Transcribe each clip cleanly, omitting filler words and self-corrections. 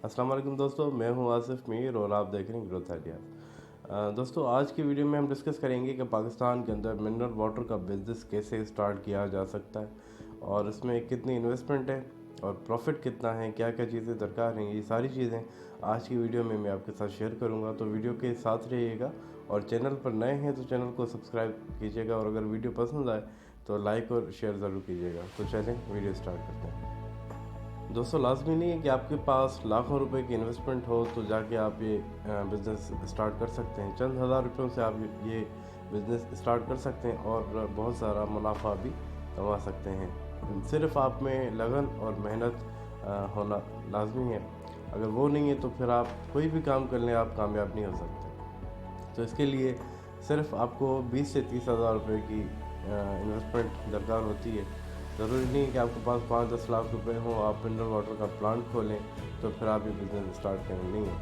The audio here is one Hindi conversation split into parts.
अस्सलाम वालेकुम दोस्तों, मैं हूं आसिफ मीर और आप देख रहे हैं ग्रोथ आइडियाज़। दोस्तों, आज की वीडियो में हम डिस्कस करेंगे कि पाकिस्तान के अंदर मिनरल वाटर का बिज़नेस कैसे स्टार्ट किया जा सकता है और इसमें कितनी इन्वेस्टमेंट है और प्रॉफिट कितना है, क्या क्या चीज़ें दरकार हैं। ये सारी चीज़ें आज की वीडियो में मैं आपके साथ शेयर करूँगा, तो वीडियो के साथ रहिएगा। और चैनल पर नए हैं तो चैनल को सब्सक्राइब कीजिएगा और अगर वीडियो पसंद आए तो लाइक और शेयर ज़रूर कीजिएगा। तो चलें वीडियो स्टार्ट करते हैं। दोस्तों, लाजमी नहीं है कि आपके पास लाखों रुपए की इन्वेस्टमेंट हो तो जाके आप ये बिज़नेस स्टार्ट कर सकते हैं। चंद हज़ार रुपयों से आप ये बिज़नेस स्टार्ट कर सकते हैं और बहुत सारा मुनाफा भी कमा सकते हैं। सिर्फ आप में लगन और मेहनत होना लाजमी है। अगर वो नहीं है तो फिर आप कोई भी काम कर लें, आप कामयाब नहीं हो सकते। तो इसके लिए सिर्फ आपको 20 से 30 हज़ार रुपये की इन्वेस्टमेंट दरकार होती है। ज़रूरी नहीं है कि आपके पास 5-10 लाख रुपए हों, आप मिनरल वाटर का प्लांट खोलें तो फिर आप ये बिज़नेस स्टार्ट करें। नहीं है,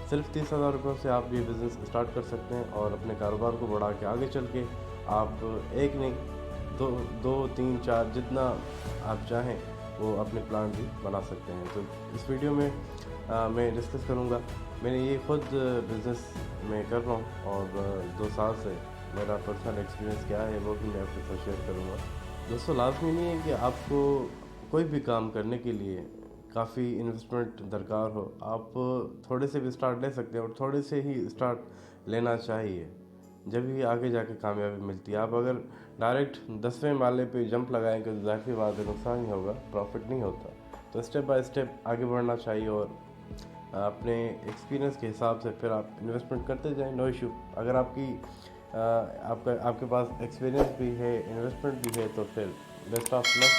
सिर्फ 30 हज़ार रुपयों से आप ये बिज़नेस स्टार्ट कर सकते हैं और अपने कारोबार को बढ़ा के आगे चल के आप एक नहीं, दो 3 4 जितना आप चाहें वो अपने प्लांट भी बना सकते हैं। तो इस वीडियो में मैं डिस्कस करूँगा। मैंने ये ख़ुद बिज़नेस में कर रहा हूँ और 2 साल से मेरा पर्सनल एक्सपीरियंस क्या है वो भी मैं आपके साथ शेयर करूँगा। दोस्तों, लाजमी नहीं है कि आपको कोई भी काम करने के लिए काफ़ी इन्वेस्टमेंट दरकार हो। आप थोड़े से भी स्टार्ट ले सकते हैं और थोड़े से ही स्टार्ट लेना चाहिए, जब भी आगे जाके कामयाबी मिलती है। आप अगर डायरेक्ट 10वें माले पे जंप लगाएंगे तो ज़ाहिर सी बात है नुकसान ही होगा, प्रॉफिट नहीं होता। तो स्टेप बाय स्टेप आगे बढ़ना चाहिए और अपने एक्सपीरियंस के हिसाब से फिर आप इन्वेस्टमेंट करते जाएं, नो इशू। अगर आपके पास एक्सपीरियंस भी है, इन्वेस्टमेंट भी है तो फिर बेस्ट ऑफ लक,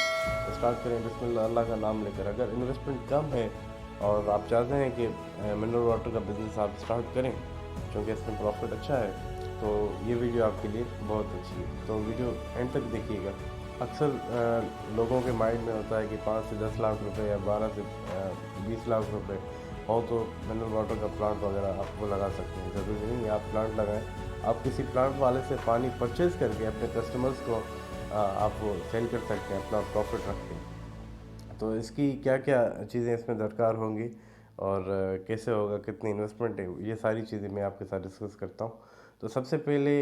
स्टार्ट करें बिस्मिल्लाह अल्लाह का नाम लेकर। अगर इन्वेस्टमेंट कम है और आप चाहते हैं कि मिनरल वाटर का बिज़नेस आप स्टार्ट करें क्योंकि इसमें प्रॉफिट अच्छा है, तो ये वीडियो आपके लिए बहुत अच्छी है। तो वीडियो एंड तक देखिएगा। अक्सर लोगों के माइंड में होता है कि 5 से 10 लाख रुपए या 12 से 20 लाख रुपए हो तो मिनरल वाटर का प्लांट वगैरह आपको लगा सकते हैं। ज़रूरी नहीं है आप प्लांट लगाएं, आप किसी प्लांट वाले से पानी परचेज़ करके अपने कस्टमर्स को आप सेल कर सकते हैं, अपना प्रॉफिट रख के। तो इसकी क्या क्या चीज़ें इसमें दरकार होंगी और कैसे होगा, कितनी इन्वेस्टमेंट है, ये सारी चीज़ें मैं आपके साथ डिस्कस करता हूँ। तो सबसे पहले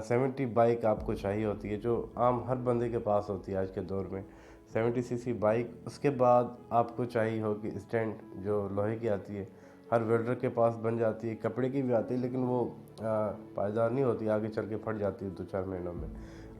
70 बाइक आपको चाहिए होती है, जो आम हर बंदे के पास होती है आज के दौर में, 70 सीसी बाइक। उसके बाद आपको चाहिए होगी स्टैंड, जो लोहे की आती है, हर वेल्डर के पास बन जाती है। कपड़े की भी आती है लेकिन वो पायदार नहीं होती, आगे चल के फट जाती है 2-4 महीनों में।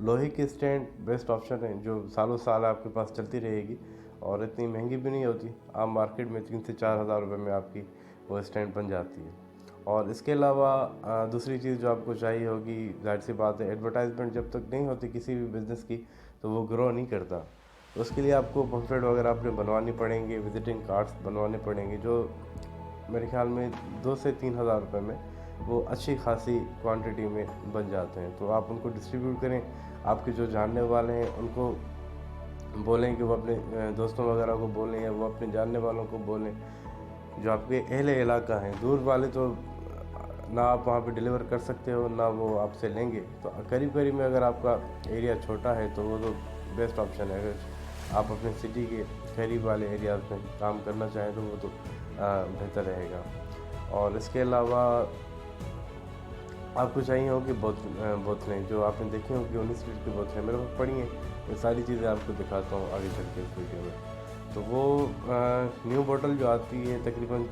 लोहे की स्टैंड बेस्ट ऑप्शन है, जो सालों साल आपके पास चलती रहेगी और इतनी महंगी भी नहीं होती। आप मार्केट में 3 से 4 हज़ार रुपये में आपकी वो स्टैंड बन जाती है। और इसके अलावा दूसरी चीज़ जो आपको चाहिए होगी, जाहिर सी बात है, एडवर्टाइजमेंट जब तक नहीं होती किसी भी बिज़नेस की तो वो ग्रो नहीं करता। तो उसके लिए आपको पम्फलेट वगैरह अपने बनवानी पड़ेंगे, विजिटिंग कार्ड्स बनवाने पड़ेंगे, जो मेरे ख्याल में 2 से 3 हज़ार रुपये में वो अच्छी खासी क्वांटिटी में बन जाते हैं। तो आप उनको डिस्ट्रीब्यूट करें, आपके जो जानने वाले हैं उनको बोलें कि वो अपने दोस्तों वगैरह को बोलें या वो अपने जानने वालों को बोलें जो आपके अहले इलाका हैं। दूर वाले तो ना आप वहाँ पे डिलीवर कर सकते हो ना वो आपसे लेंगे। तो करीब करीब में अगर आपका एरिया छोटा है तो वो तो बेस्ट ऑप्शन है। अगर आप अपने सिटी के करीब वाले एरियाज़ में काम करना चाहें तो वो तो बेहतर रहेगा। और इसके अलावा आपको चाहिए होगी बोतलें, जो आपने देखी होंगी 19 लीटर की बोतलें मेरे पास पड़ी हैं। ये सारी चीज़ें आपको दिखाता हूँ आगे चल के इस वीडियो में। तो वो न्यू बोतल जो आती है तकरीबन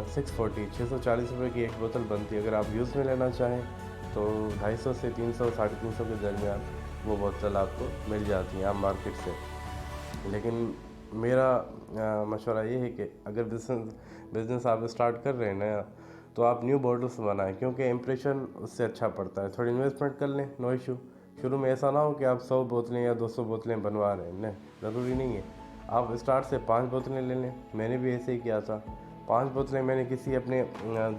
640 रुपये की एक बोतल बनती है। अगर आप यूज़ में लेना चाहें तो 250 से 300 350 के दरमियान वो बोतल आपको मिल जाती है आम मार्केट से। लेकिन मेरा मशवरा ये है कि अगर बिज़नेस आप स्टार्ट कर रहे हैं नया तो आप न्यू बॉटल्स बनाएं, क्योंकि इम्प्रेशन उससे अच्छा पड़ता है। थोड़ी इन्वेस्टमेंट कर लें, नो इशू। शुरू में ऐसा ना हो कि आप 100 बोतलें या 200 बोतलें बनवा रहे हैं, नहीं, ज़रूरी नहीं है। आप स्टार्ट से 5 बोतलें ले लें। मैंने भी ऐसे ही किया था। 5 बोतलें मैंने किसी अपने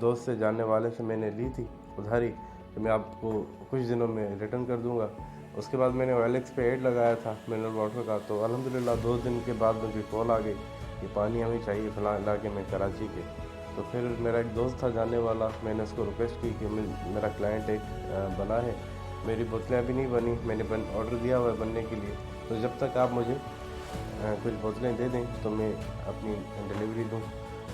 दोस्त से, जानने वाले से मैंने ली थी उधारी, तो मैं आपको कुछ दिनों में रिटर्न कर दूँगा। उसके बाद मैंने OLX पे ऐड लगाया था मिनरल वाटर का, तो अल्हम्दुलिल्लाह 2 दिन के बाद मुझे कॉल आ गई कि पानी हमें चाहिए फ़लाँ इलाके में, कराची के। तो फिर मेरा एक दोस्त था जानने वाला, मैंने उसको रिक्वेस्ट की कि मेरा क्लाइंट एक बना है, मेरी बोतलें अभी नहीं बनी, मैंने ऑर्डर दिया हुआ है बनने के लिए, तो जब तक आप मुझे कुछ बोतलें दे दें तो मैं अपनी डिलीवरी दूँ।